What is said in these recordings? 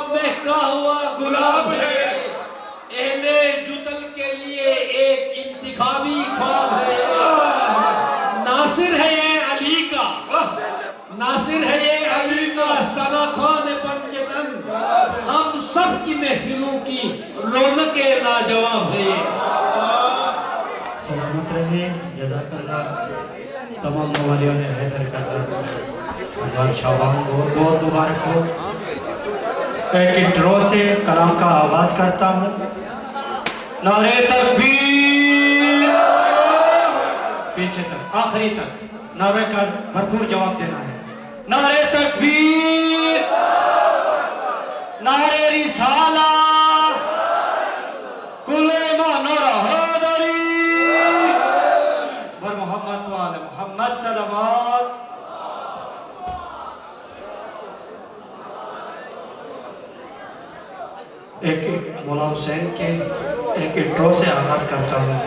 महका हुआ गुलाब है, अहले जुतल के लिए एक इंतखाबी ख्वाब है। नासिर है ये अली का, नासिर है ये अली का सना खान पंजतन, हम सब की महफिलों की रौनक लाजवाब है ये। सलामत रहे, जज़ाकल्लाह। तमाम मवालियों ने हैदर करना भगवान शाबान बहुत बहुत मुबारक हो। एक इंट्रो से कलाम का आगाज करता हूँ। नारे तकबीर, पीछे तक आखिरी तक नारे का भरपूर जवाब देना है। नारे तकबीर, नारे रिसाला, कुले मानोरा हैदरी, बर मोहम्मद वाले मोहम्मद सलावत। एक मौला हुसैन के एक इंट्रो से आगाज करता हूँ।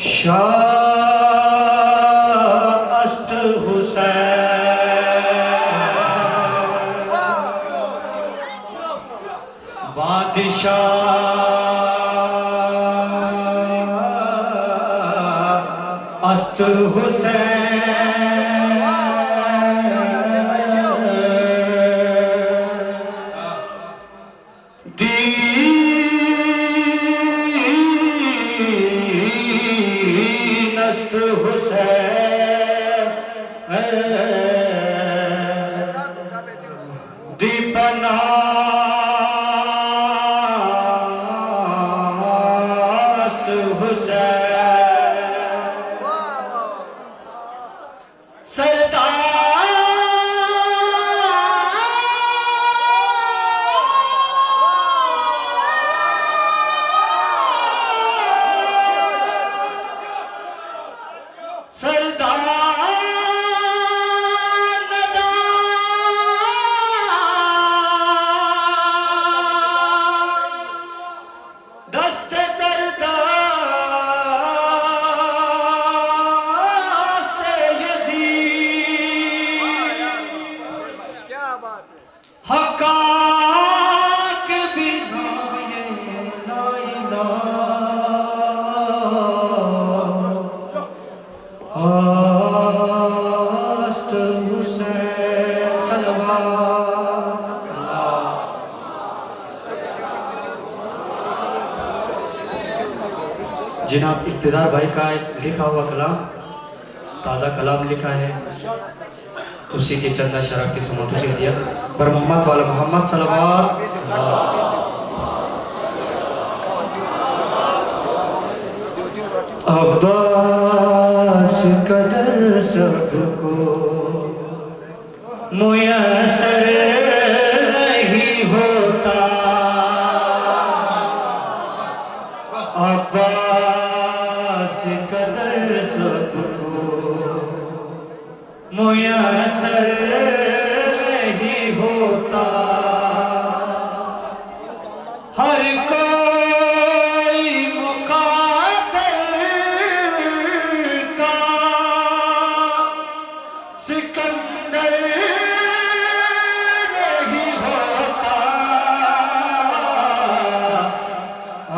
शाह अस्त हुसैन, बादशाह अस्त हुसैन, अस्त हुसैन, दीपना अस्त हुसैन, सरदार हकाक बिना ये ला इलाहा अस्त हुसैन सलवात। जनाब इक़्तिदार भाई का लिखा हुआ कलाम, ताज़ा कलाम लिखा है, उसी के चंदा शराब की समाप्ति कर दिया। बर मोहम्मद वाला मोहम्मद सलवात। अब्बास कदर सबको मुयस्सर नहीं होता, अब्बास कदर सबको मुयस्सर नहीं होता, हर कोई मुक़ादर का सिकंदर नहीं होता,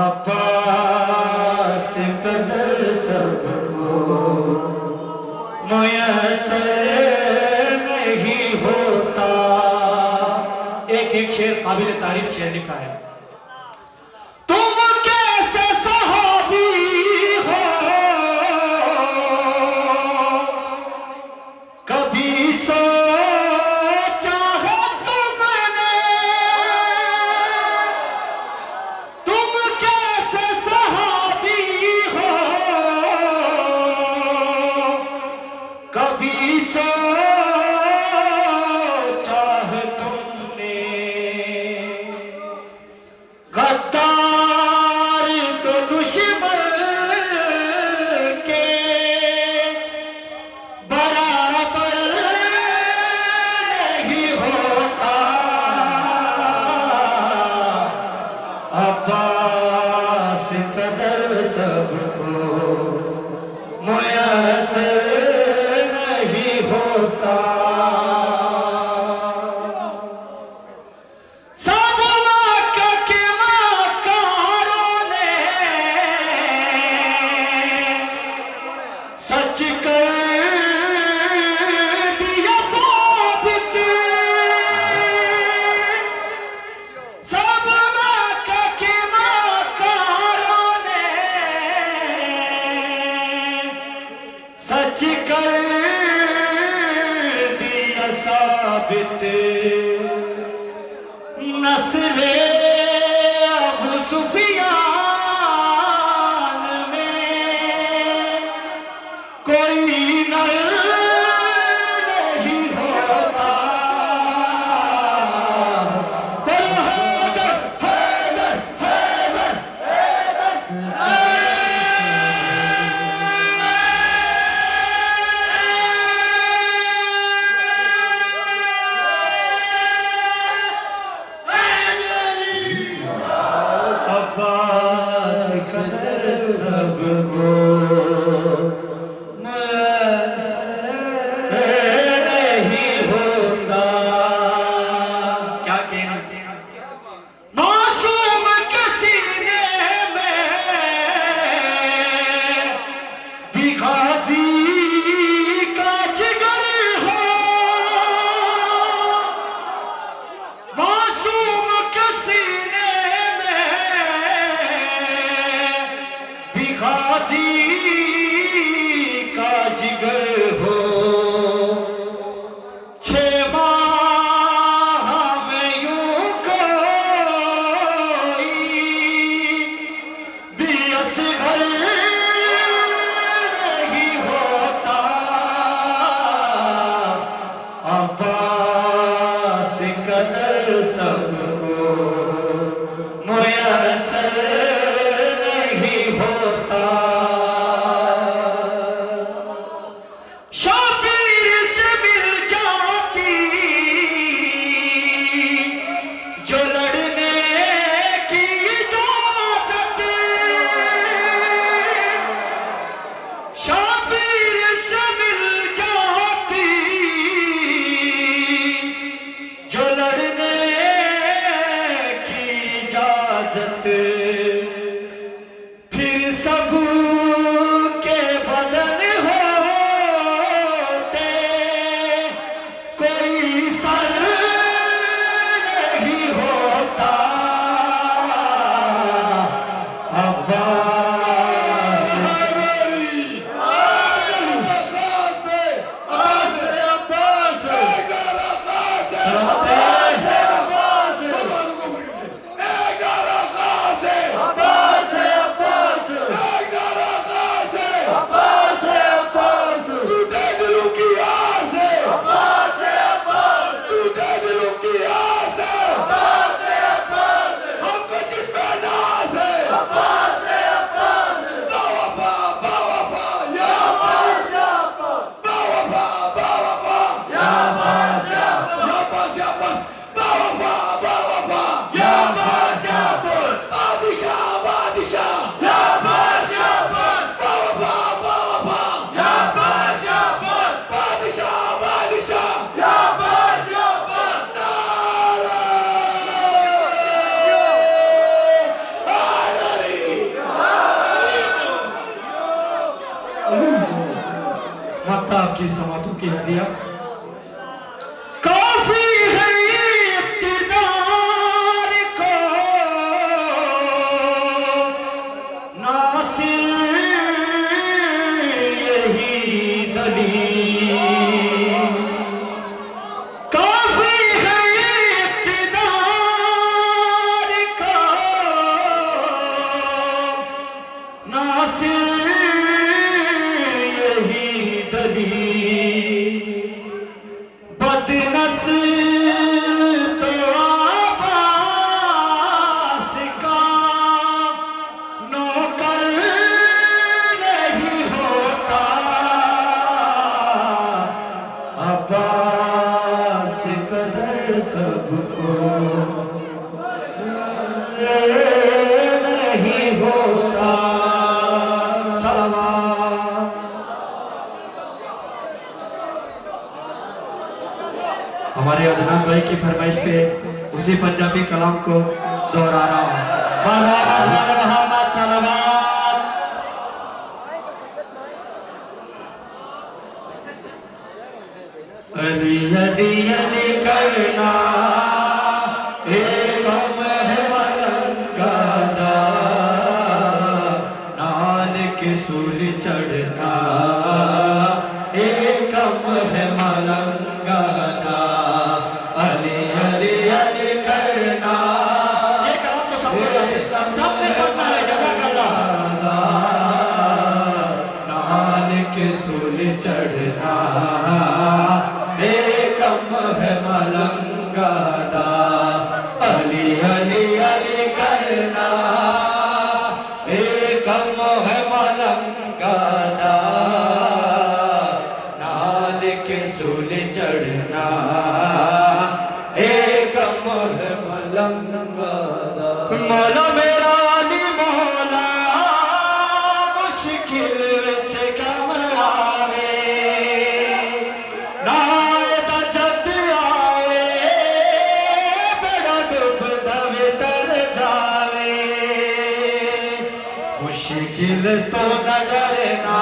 अब्बास कदर सबको मुयस्सर नहीं होता। एक एक शेर काबिल तारीफ शेर लिखा है। तुम कैसे सहाबी हो, कभी सोचा है तुमने, तुम कैसे सहाबी हो, कभी सोचा है तुमने, साबित नस्ले अबू सुफियान में कोई नर नहीं होता। हैदर हैदर हैदर अब्बास कदर सबको नहीं होता। क्या कहना मासूम के सीने में भी गाजी का जिगर हो। मासूम के सीने में भी गाजी का जिगर हो। 6 माह में यूं कोई भी असगर नहीं होता। अब्बास कदर सबको मुयस्सर नहीं होता। शाबिर से मिल जाती जो लड़ने की इजाजत। शाबिर से मिल जाती जो लड़ने की इजाजत। फिर सब के बदन होते कोई सर नहीं होता। अब्बास माता आपकी समातों की हदिया काफी है इख्तिदार को नासिर यही दलील। काफी है इख्तिदार को नासिर यही दलील। बदनस्ल तो अब्बास का नौकर नहीं होता। अब्बास कदर सबको नहीं होता। सलावत हमारे अदनान भाई की फरमाइश पे उसी पंजाबी कलाम को दोहरा रहा हूँ। मोहम्मद सलावत। अली अली अली करना एक है मलंगादा नाल के सूल चढ़ना एक है मलंगादा। कम है मलंगा दा अली अली अली करना ए कम है मलंगा दा नाल के सूल चढ़ना ए कम है मलंगा दा मौला मेरा अली मौला मुश्किल विच कम आवे नाए दा जद आवे बड़ा डुब दवे तर जावे मुश्किल तो न डरना